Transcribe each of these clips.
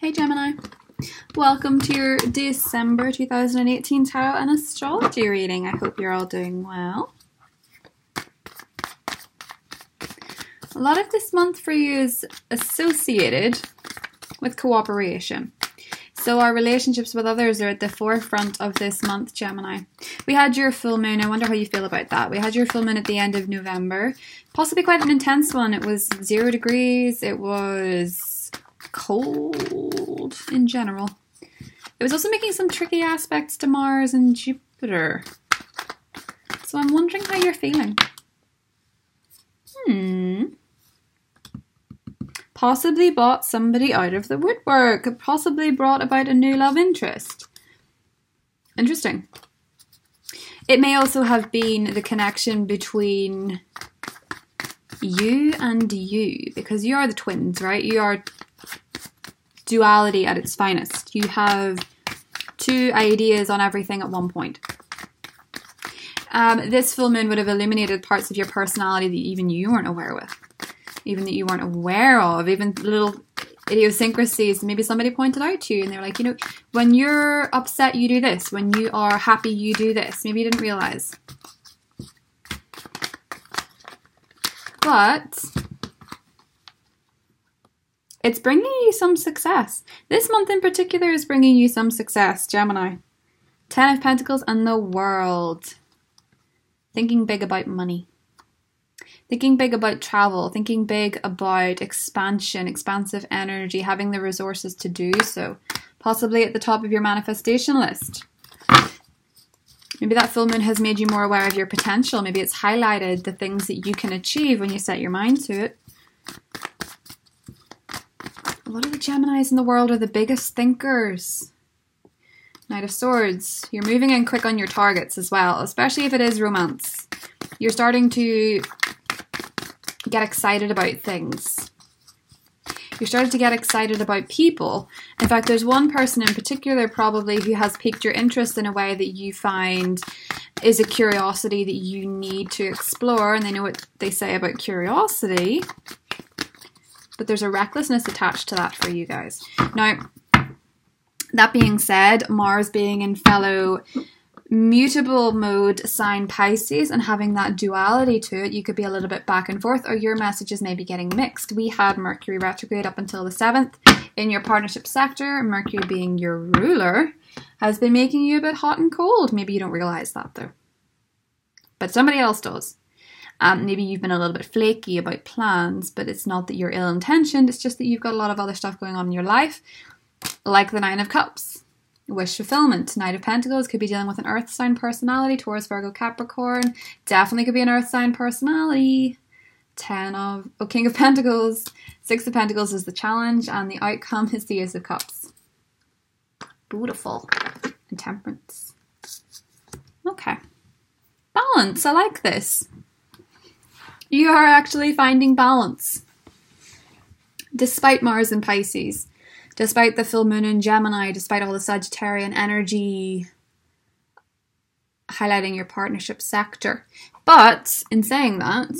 Hey Gemini, welcome to your December 2018 Tarot and Astrology reading. I hope you're all doing well. A lot of this month for you is associated with cooperation. So our relationships with others are at the forefront of this month, Gemini. We had your full moon. I wonder how you feel about that. We had your full moon at the end of November. Possibly quite an intense one. It was 0 degrees. It was cold in general. It was also making some tricky aspects to Mars and Jupiter. So I'm wondering how you're feeling. Possibly brought somebody out of the woodwork. Possibly brought about a new love interest. Interesting. It may also have been the connection between you and you, because you are the twins, right? You are duality at its finest. You have two ideas on everything at one point. This full moon would have illuminated parts of your personality that even you weren't aware of, even that you weren't aware of, even little idiosyncrasies. Maybe somebody pointed out to you and they're like, you know, when you're upset, you do this. When you are happy, you do this. Maybe you didn't realize. But it's bringing you some success. This month in particular is bringing you some success, Gemini. 10 of Pentacles and the World. Thinking big about money. Thinking big about travel. Thinking big about expansion, expansive energy, having the resources to do so. Possibly at the top of your manifestation list. Maybe that full moon has made you more aware of your potential. Maybe it's highlighted the things that you can achieve when you set your mind to it. A lot of the Geminis in the world are the biggest thinkers. Knight of Swords. You're moving in quick on your targets as well, especially if it is romance. You're starting to get excited about things. You're starting to get excited about people. In fact, there's one person in particular probably who has piqued your interest in a way that you find is a curiosity that you need to explore. And they know what they say about curiosity. But there's a recklessness attached to that for you guys. Now, that being said, Mars being in fellow mutable mode sign Pisces and having that duality to it, you could be a little bit back and forth, or your messages may be getting mixed. We had Mercury retrograde up until the 7th in your partnership sector. Mercury being your ruler has been making you a bit hot and cold. Maybe you don't realize that though. But somebody else does. Maybe you've been a little bit flaky about plans, but it's not that you're ill-intentioned. It's just that you've got a lot of other stuff going on in your life, like the 9 of Cups. Wish fulfillment. Knight of Pentacles could be dealing with an earth sign personality. Taurus, Virgo, Capricorn. Definitely could be an earth sign personality. King of Pentacles. 6 of Pentacles is the challenge, and the outcome is the Ace of Cups. Beautiful. And Temperance. Okay. Balance. I like this. You are actually finding balance. Despite Mars in Pisces. Despite the full moon in Gemini. Despite all the Sagittarian energy highlighting your partnership sector. But in saying that,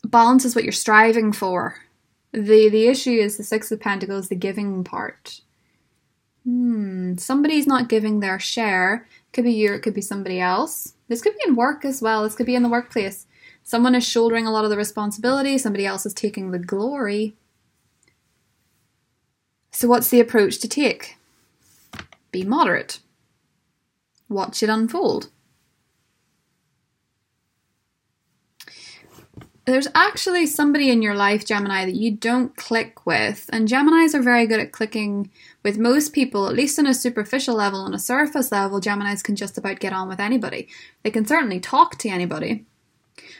balance is what you're striving for. The issue is the 6 of Pentacles, the giving part. Somebody's not giving their share. Could be you, it could be somebody else. This could be in work as well. This could be in the workplace. Someone is shouldering a lot of the responsibility. Somebody else is taking the glory. So what's the approach to take? Be moderate. Watch it unfold. There's actually somebody in your life, Gemini, that you don't click with. And Geminis are very good at clicking with most people, at least on a superficial level, on a surface level. Geminis can just about get on with anybody. They can certainly talk to anybody.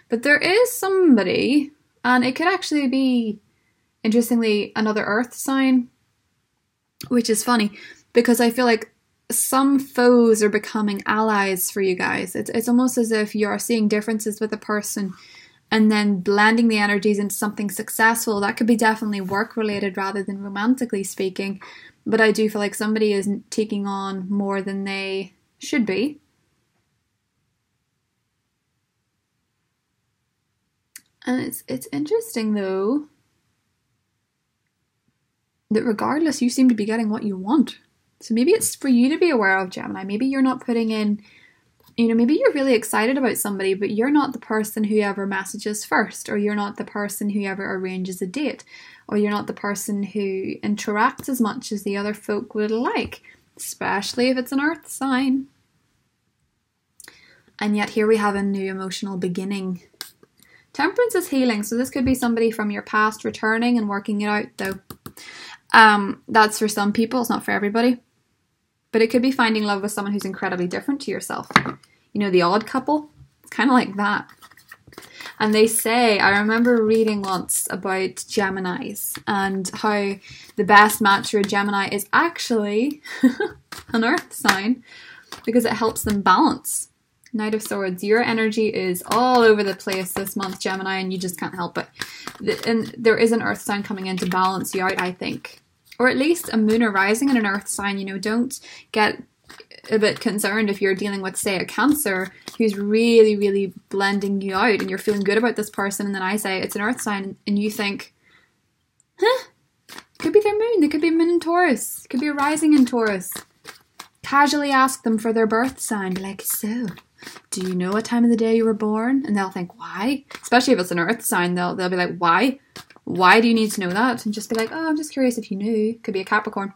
But there is somebody, and it could actually be, interestingly, another earth sign, which is funny, because I feel like some foes are becoming allies for you guys. It's almost as if you're seeing differences with a person and then blending the energies into something successful. That could be definitely work-related rather than romantically speaking. But I do feel like somebody is taking on more than they should be. And it's interesting though, that regardless, you seem to be getting what you want. So maybe it's for you to be aware of, Gemini. Maybe you're not putting in, maybe you're really excited about somebody, but you're not the person who ever messages first, or you're not the person who ever arranges a date, or you're not the person who interacts as much as the other folk would like, especially if it's an earth sign. And yet here we have a new emotional beginning. Temperance is healing, so this could be somebody from your past returning and working it out, though. That's for some people, it's not for everybody. But it could be finding love with someone who's incredibly different to yourself. The odd couple? It's kind of like that. And they say, I remember reading once about Geminis and how the best match for a Gemini is actually an earth sign because it helps them balance. Knight of Swords, your energy is all over the place this month, Gemini, and you just can't help it. And there is an earth sign coming in to balance you out, I think. Or at least a moon or rising in an earth sign. Don't get a bit concerned if you're dealing with, say, a Cancer who's really, really blending you out and you're feeling good about this person, and then I say it's an earth sign and you think, could be their moon, they could be a moon in Taurus, it could be a rising in Taurus. Casually ask them for their birth sign, be like, so, do you know what time of the day you were born? And they'll think, why? Especially if it's an earth sign, they'll be like, why? Why do you need to know that? And just be like, oh, I'm just curious if you knew. Could be a Capricorn.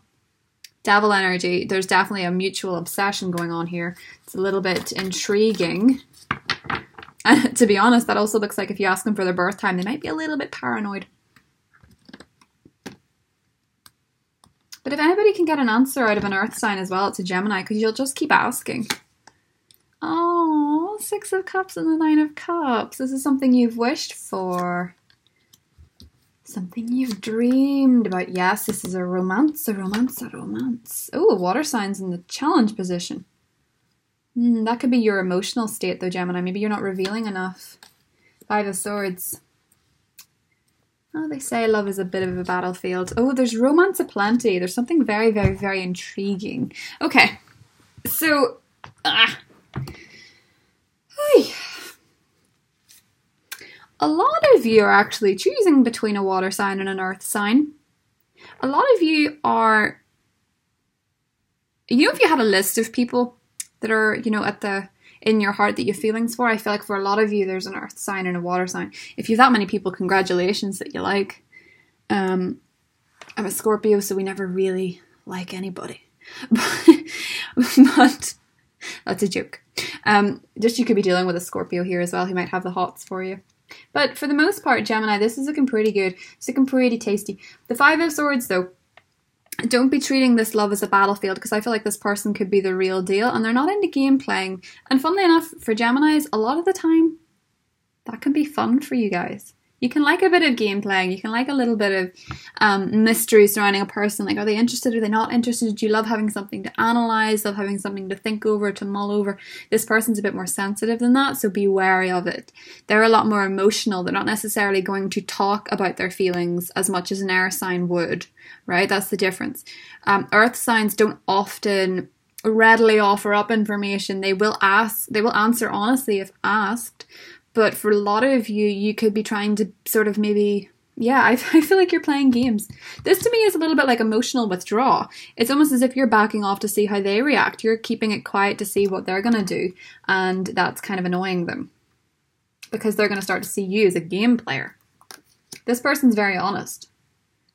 Devil energy. There's definitely a mutual obsession going on here. It's a little bit intriguing. And to be honest, that also looks like if you ask them for their birth time, they might be a little bit paranoid. But if anybody can get an answer out of an earth sign as well, it's a Gemini, because you'll just keep asking. Oh, 6 of Cups and the 9 of Cups. This is something you've wished for. Something you've dreamed about. Yes, this is a romance, a romance, a romance. Oh, a water sign's in the challenge position. That could be your emotional state though, Gemini. Maybe you're not revealing enough. 5 of Swords. Oh, they say love is a bit of a battlefield. Oh, there's romance aplenty. There's something very, very, very intriguing. Okay, so... A lot of you are actually choosing between a water sign and an earth sign. A lot of you are... if you had a list of people that are, in your heart that you have feelings for, I feel like for a lot of you there's an earth sign and a water sign. If you have that many people, congratulations that you like. I'm a Scorpio, so we never really like anybody. But that's a joke. Just you could be dealing with a Scorpio here as well who might have the hots for you. But for the most part, Gemini, this is looking pretty good. It's looking pretty tasty. The 5 of Swords, though, don't be treating this love as a battlefield, because I feel like this person could be the real deal and they're not into game playing. And funnily enough, for Geminis, a lot of the time, that can be fun for you guys. You can like a bit of game playing. You can like a little bit of mystery surrounding a person. Like, are they interested? Are they not interested? Do you love having something to analyze? Love having something to think over, to mull over? This person's a bit more sensitive than that, so be wary of it. They're a lot more emotional. They're not necessarily going to talk about their feelings as much as an air sign would, right? That's the difference. Earth signs don't often readily offer up information. They will answer honestly if asked. But for a lot of you, you could be trying to sort of maybe, I feel like you're playing games. This to me is a little bit like emotional withdrawal. It's almost as if you're backing off to see how they react. You're keeping it quiet to see what they're going to do. And that's kind of annoying them, because they're going to start to see you as a game player. This person's very honest.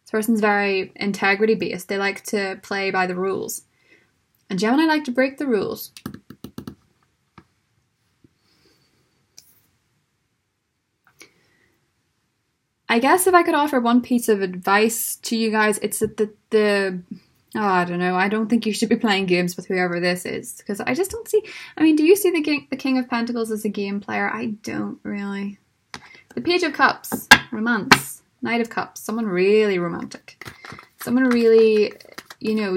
This person's very integrity based. They like to play by the rules. And Gemini like to break the rules. I guess if I could offer one piece of advice to you guys, it's that I don't know, I don't think you should be playing games with whoever this is, because I just don't see, do you see the King of Pentacles as a game player? I don't really. The Page of Cups, romance. Knight of Cups, someone really romantic. Someone really,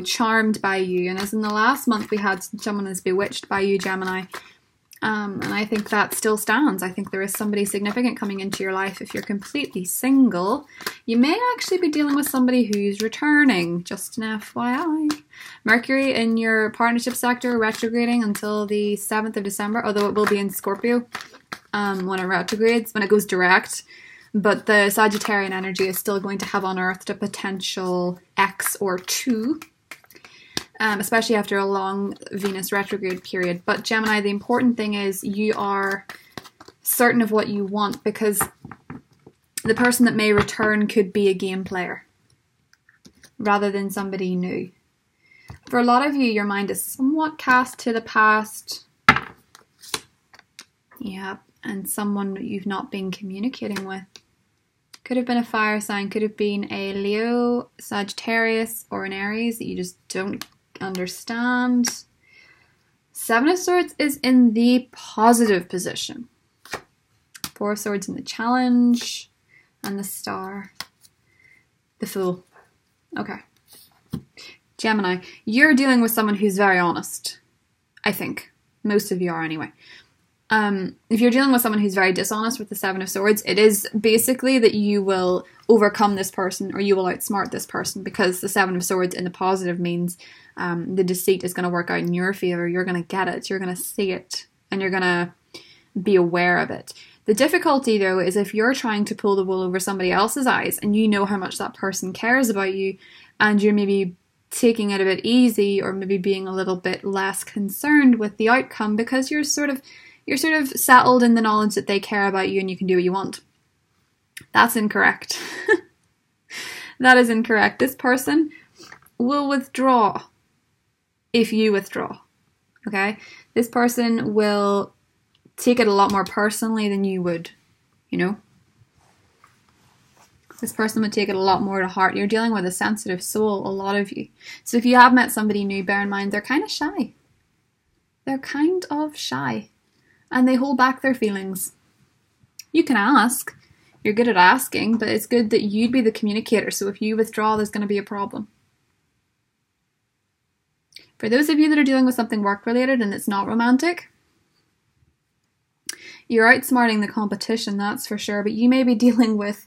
charmed by you. And as in the last month we had someone as bewitched by you, Gemini. And I think that still stands. I think there is somebody significant coming into your life. If you're completely single, you may actually be dealing with somebody who's returning, just an FYI. Mercury in your partnership sector retrograding until the 7th of December, although it will be in Scorpio when it retrogrades, when it goes direct. but the Sagittarian energy is still going to have unearthed a potential X or two, especially after a long Venus retrograde period. But Gemini, the important thing is you are certain of what you want, because the person that may return could be a game player rather than somebody new. For a lot of you, your mind is somewhat cast to the past. Yeah, and someone that you've not been communicating with. Could have been a fire sign, could have been a Leo, Sagittarius, or an Aries that you just don't understand. Seven of Swords is in the positive position. Four of Swords in the challenge. And the Star. The Fool. Okay. Gemini, you're dealing with someone who's very honest. I think. Most of you are anyway. If you're dealing with someone who's very dishonest with the Seven of Swords, it is basically that you will overcome this person or you will outsmart this person, because the Seven of Swords in the positive means the deceit is going to work out in your favor. You're going to get it. You're going to see it. And you're going to be aware of it. The difficulty, though, is if you're trying to pull the wool over somebody else's eyes and you know how much that person cares about you, and you're maybe taking it a bit easy or maybe being a little bit less concerned with the outcome because you're sort of settled in the knowledge that they care about you and you can do what you want. That's incorrect. That is incorrect. This person will withdraw if you withdraw. Okay? This person will take it a lot more personally than you would, you know? This person would take it a lot more to heart. You're dealing with a sensitive soul, a lot of you. So if you have met somebody new, bear in mind, they're kind of shy. They're kind of shy. And they hold back their feelings. You can ask. You're good at asking, but it's good that you'd be the communicator. So if you withdraw, there's going to be a problem. For those of you that are dealing with something work-related and it's not romantic, you're outsmarting the competition, that's for sure, but you may be dealing with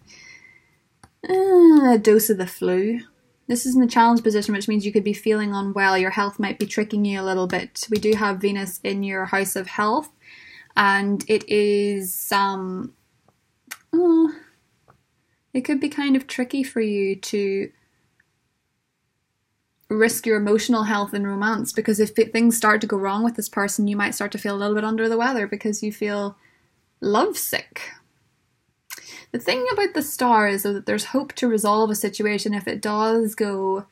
a dose of the flu. This is in the challenge position, which means you could be feeling unwell. Your health might be tricking you a little bit. We do have Venus in your house of health, and it is, it could be kind of tricky for you to risk your emotional health in romance, because if things start to go wrong with this person, you might start to feel a little bit under the weather because you feel lovesick. The thing about the Star is that there's hope to resolve a situation if it does go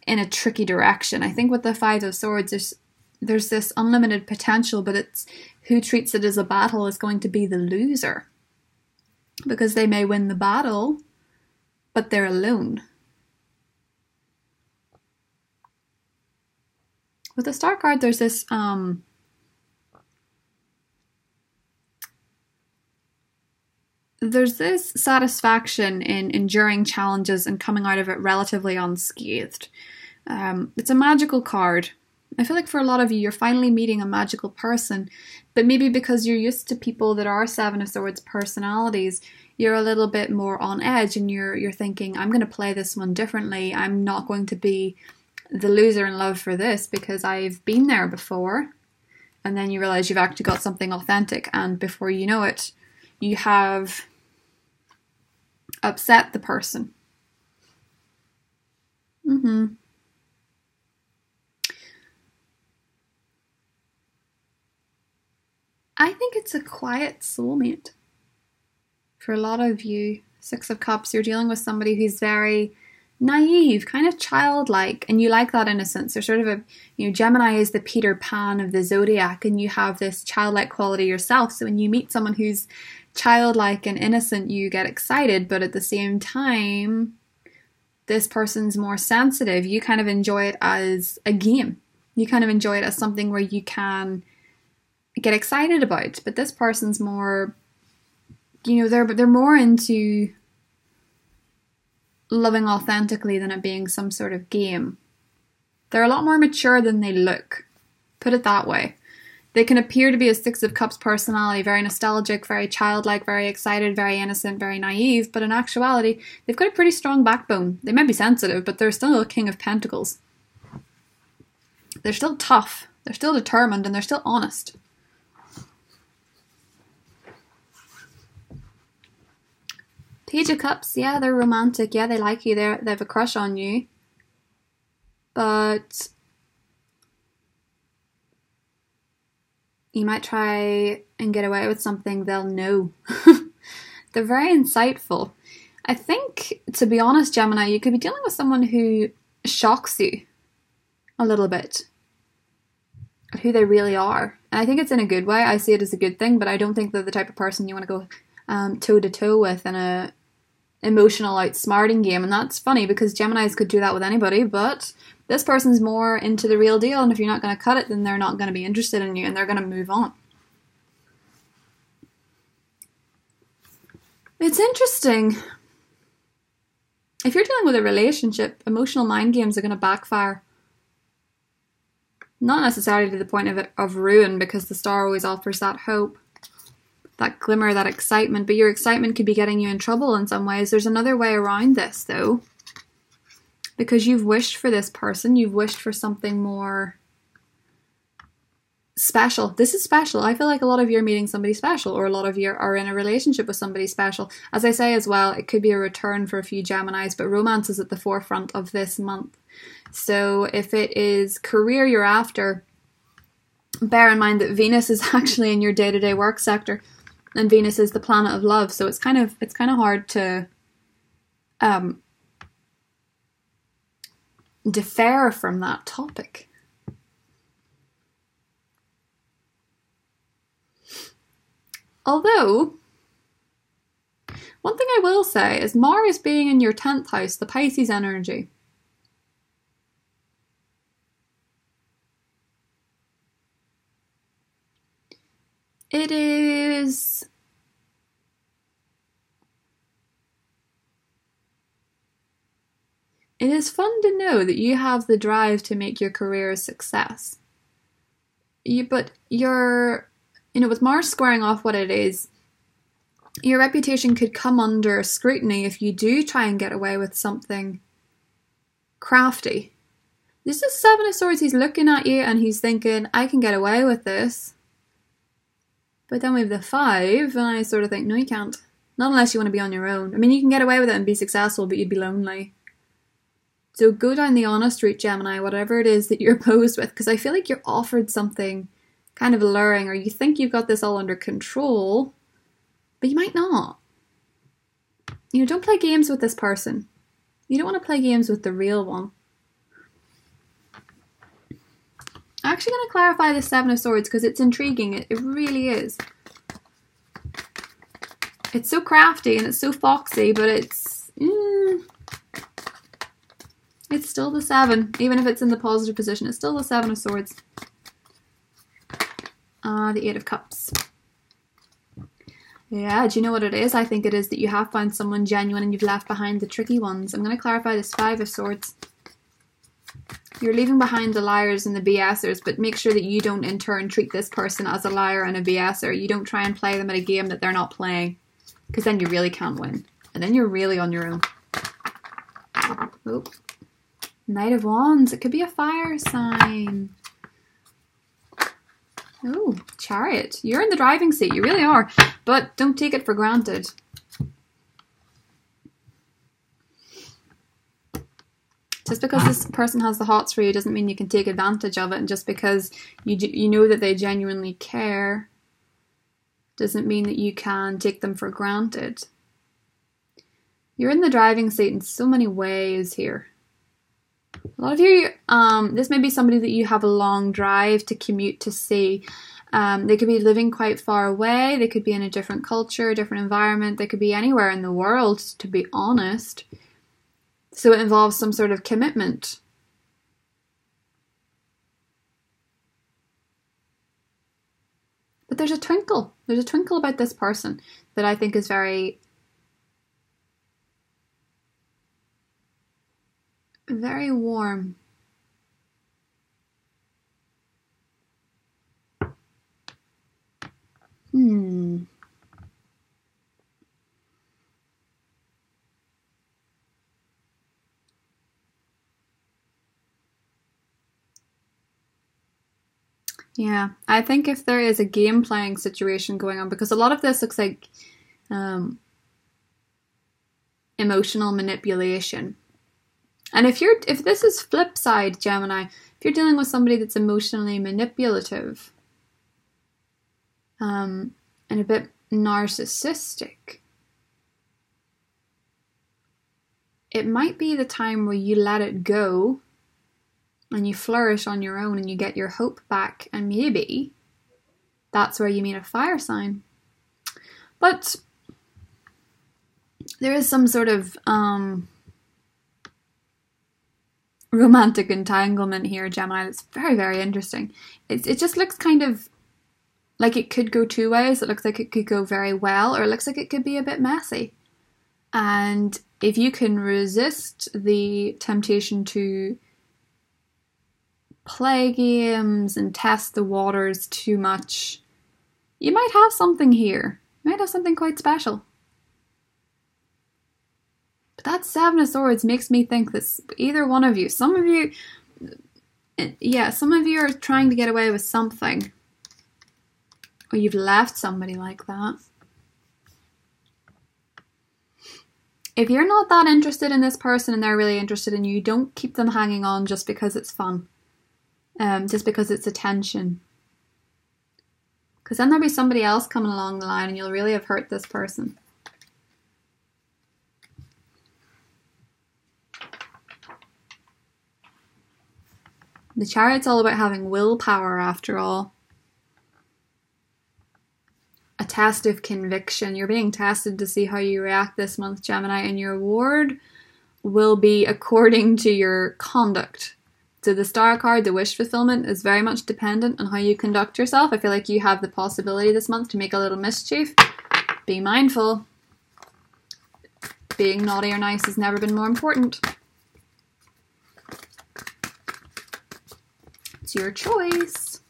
in a tricky direction. I think with the Five of Swords, there's this unlimited potential, but it's who treats it as a battle is going to be the loser. Because they may win the battle, but they're alone. With the Star card, there's this satisfaction in enduring challenges and coming out of it relatively unscathed. It's a magical card. I feel like for a lot of you, you're finally meeting a magical person, but maybe because you're used to people that are Seven of Swords personalities, you're a little bit more on edge and you're thinking, I'm going to play this one differently. I'm not going to be the loser in love for this because I've been there before. And then you realize you've actually got something authentic, and before you know it, you have upset the person. I think it's a quiet soulmate. For a lot of you, Six of Cups, you're dealing with somebody who's very naive, kind of childlike, and you like that innocence. There's sort of Gemini is the Peter Pan of the zodiac, and you have this childlike quality yourself. So when you meet someone who's childlike and innocent, you get excited, but at the same time, this person's more sensitive. You kind of enjoy it as a game. You kind of enjoy it as something where you can get excited about. But this person's more, they're more into loving authentically than it being some sort of game. They're a lot more mature than they look. Put it that way. They can appear to be a Six of Cups personality, very nostalgic, very childlike, very excited, very innocent, very naive, but in actuality, they've got a pretty strong backbone. They might be sensitive, but they're still a King of Pentacles. They're still tough, they're still determined, and they're still honest. Page of Cups, yeah, they're romantic. Yeah, they like you. They have a crush on you. But you might try and get away with something they'll know. They're very insightful. I think, to be honest, Gemini, you could be dealing with someone who shocks you a little bit. Who they really are. And I think it's in a good way. I see it as a good thing, but I don't think they're the type of person you want to go toe-to-toe with in a emotional outsmarting game. And that's funny because Geminis could do that with anybody, but this person's more into the real deal, and if you're not going to cut it, then they're not going to be interested in you and they're going to move on. It's interesting. If you're dealing with a relationship, emotional mind games are going to backfire. Not necessarily to the point of ruin, because the star always offers that hope, that glimmer, that excitement, but your excitement could be getting you in trouble in some ways. There's another way around this, though, because you've wished for this person, you've wished for something more special. This is special. I feel like a lot of you are meeting somebody special, or a lot of you are in a relationship with somebody special. As I say as well, it could be a return for a few Geminis, but romance is at the forefront of this month. So if it is career you're after, bear in mind that Venus is actually in your day-to-day work sector, and Venus is the planet of love. So it's kind of hard to defer from that topic. Although, one thing I will say is Mars being in your 10th house, the Pisces energy, it is fun to know that you have the drive to make your career a success. But you're, with Mars squaring off what it is, your reputation could come under scrutiny if you do try and get away with something crafty. This is Seven of Swords. He's looking at you and he's thinking, I can get away with this. But then we have the 5, and I sort of think, no, you can't. Not unless you want to be on your own. I mean, you can get away with it and be successful, but you'd be lonely. So go down the honest route, Gemini, whatever it is that you're posed with, because I feel like you're offered something kind of alluring, or you think you've got this all under control, but you might not. Don't play games with this person. You don't want to play games with the real one. I'm actually going to clarify the 7 of Swords because it's intriguing. It really is. It's so crafty and it's so foxy, but it's still the 7. Even if it's in the positive position, it's still the 7 of Swords. The 8 of Cups. Yeah, do you know what it is? I think it is that you have found someone genuine and you've left behind the tricky ones. I'm going to clarify this 5 of Swords. You're leaving behind the liars and the BSers, but make sure that you don't in turn treat this person as a liar and a BSer. You don't try and play them at a game that they're not playing, because then you really can't win. And then you're really on your own. Oh. Knight of Wands. It could be a fire sign. Oh, Chariot. You're in the driving seat. You really are. But don't take it for granted. Just because this person has the hots for you doesn't mean you can take advantage of it. And just because you know that they genuinely care doesn't mean that you can take them for granted. You're in the driving seat in so many ways here. A lot of you, this may be somebody that you have a long drive to commute to see. They could be living quite far away. They could be in a different culture, a different environment. They could be anywhere in the world, to be honest. So it involves some sort of commitment. But there's a twinkle. There's a twinkle about this person that I think is very, very warm. Yeah, I think if there is a game playing situation going on, because a lot of this looks like emotional manipulation. And if this is flip side, Gemini, if you're dealing with somebody that's emotionally manipulative, and a bit narcissistic, it might be the time where you let it go and you flourish on your own and you get your hope back, and maybe that's where you meet a fire sign. But there is some sort of romantic entanglement here, Gemini, that's very, very interesting. It just looks kind of like it could go two ways. It looks like it could go very well, or it looks like it could be a bit messy. And if you can resist the temptation to play games and test the waters too much, you might have something here. You might have something quite special. But that Seven of Swords makes me think that either one of you, some of you are trying to get away with something. Or you've left somebody like that. If you're not that interested in this person and they're really interested in you, don't keep them hanging on just because it's fun. Just because it's attention. Because then there'll be somebody else coming along the line and you'll really have hurt this person. The Chariot's all about having willpower after all. A test of conviction. You're being tested to see how you react this month, Gemini, and your reward will be according to your conduct. So the Star card, the wish fulfillment, is very much dependent on how you conduct yourself. I feel like you have the possibility this month to make a little mischief. Be mindful. Being naughty or nice has never been more important. It's your choice.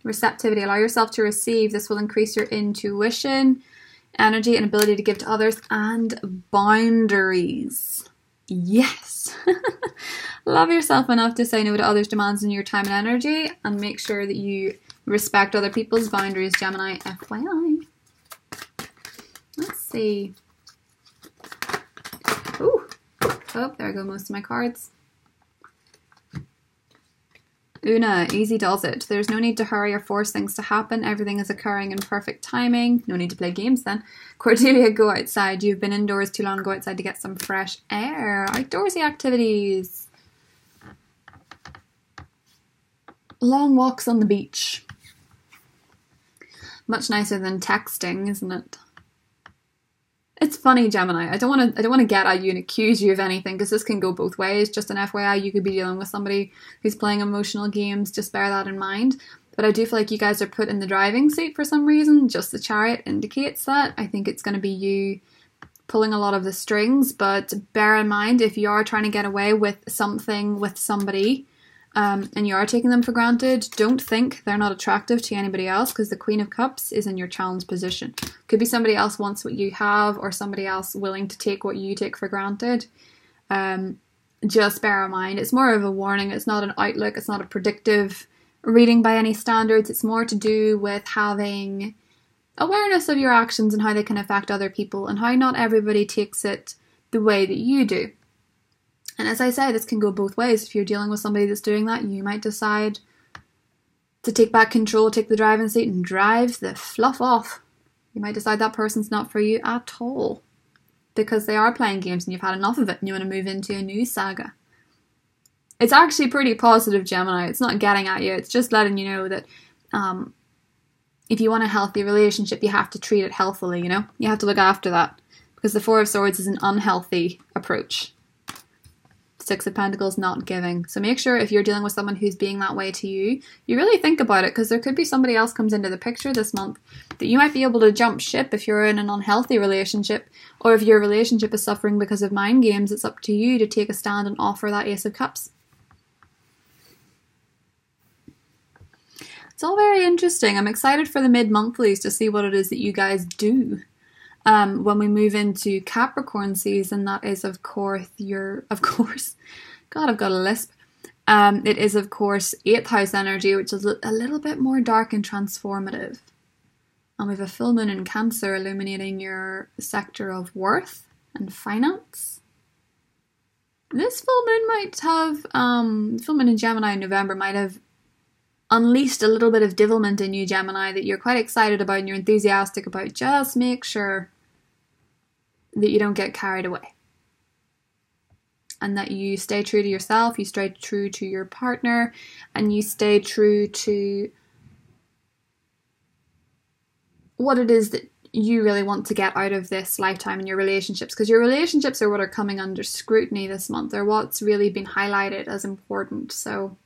Receptivity. Allow yourself to receive. This will increase your intuition, energy, and ability to give to others, and boundaries. Yes. Love yourself enough to say no to others' demands in your time and energy, and make sure that you respect other people's boundaries, Gemini, FYI. Let's see. Ooh. Oh, there go most of my cards. Una, easy does it. There's no need to hurry or force things to happen. Everything is occurring in perfect timing. No need to play games then. Cordelia, go outside. You've been indoors too long. Go outside to get some fresh air. Outdoorsy activities. Long walks on the beach. Much nicer than texting, isn't it? It's funny, Gemini. I don't want to get at you and accuse you of anything, because this can go both ways. Just an FYI, you could be dealing with somebody who's playing emotional games. Just bear that in mind. But I do feel like you guys are put in the driving seat for some reason. Just the Chariot indicates that. I think it's going to be you pulling a lot of the strings. But bear in mind, if you are trying to get away with something with somebody, and you are taking them for granted, don't think they're not attractive to anybody else, because the Queen of Cups is in your challenge position. Could be somebody else wants what you have, or somebody else willing to take what you take for granted. Just bear in mind, it's more of a warning. It's not an outlook. It's not a predictive reading by any standards. It's more to do with having awareness of your actions and how they can affect other people, and how not everybody takes it the way that you do. And as I say, this can go both ways. If you're dealing with somebody that's doing that, you might decide to take back control, take the driving seat, and drive the fluff off. You might decide that person's not for you at all, because they are playing games and you've had enough of it and you want to move into a new saga. It's actually pretty positive, Gemini. It's not getting at you. It's just letting you know that if you want a healthy relationship, you have to treat it healthily, you know? You have to look after that, because the Four of Swords is an unhealthy approach. Six of Pentacles, not giving. So make sure if you're dealing with someone who's being that way to you, you really think about it, because there could be somebody else comes into the picture this month that you might be able to jump ship if you're in an unhealthy relationship, or if your relationship is suffering because of mind games. It's up to you to take a stand and offer that Ace of Cups. It's all very interesting. I'm excited for the mid-monthlies to see what it is that you guys do. When we move into Capricorn season, that is, of course, God, I've got a lisp. It is, of course, 8th house energy, which is a little bit more dark and transformative. And we have a full moon in Cancer illuminating your sector of worth and finance. This full moon might have, full moon in Gemini in November might have unleashed a little bit of devilment in you, Gemini, that you're quite excited about and you're enthusiastic about. Just make sure that you don't get carried away. And that you stay true to yourself, you stay true to your partner, and you stay true to what it is that you really want to get out of this lifetime in your relationships. Because your relationships are what are coming under scrutiny this month. They're what's really been highlighted as important. So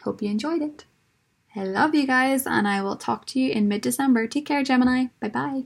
hope you enjoyed it. I love you guys, and I will talk to you in mid-December. Take care, Gemini. Bye-bye.